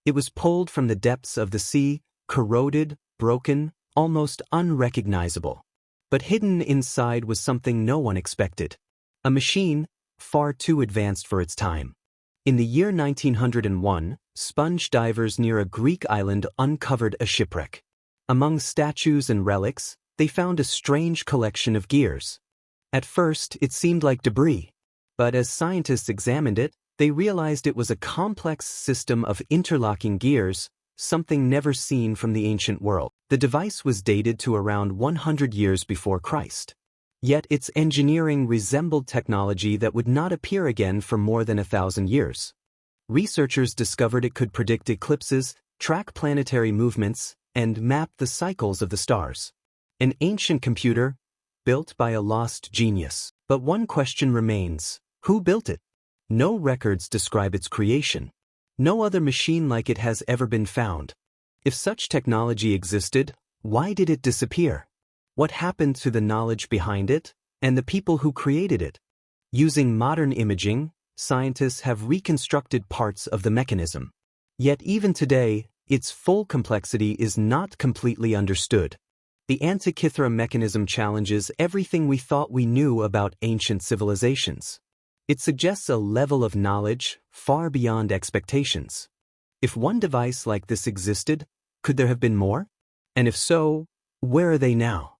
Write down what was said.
It was pulled from the depths of the sea, corroded, broken, almost unrecognizable. But hidden inside was something no one expected. A machine, far too advanced for its time. In the year 1901, sponge divers near a Greek island uncovered a shipwreck. Among statues and relics, they found a strange collection of gears. At first, it seemed like debris. But as scientists examined it, they realized it was a complex system of interlocking gears, something never seen from the ancient world. The device was dated to around 100 years before Christ. Yet its engineering resembled technology that would not appear again for more than 1,000 years. Researchers discovered it could predict eclipses, track planetary movements, and map the cycles of the stars. An ancient computer, built by a lost genius. But one question remains: who built it? No records describe its creation. No other machine like it has ever been found. If such technology existed, why did it disappear? What happened to the knowledge behind it, and the people who created it? Using modern imaging, scientists have reconstructed parts of the mechanism. Yet even today, its full complexity is not completely understood. The Antikythera mechanism challenges everything we thought we knew about ancient civilizations. It suggests a level of knowledge far beyond expectations. If one device like this existed, could there have been more? And if so, where are they now?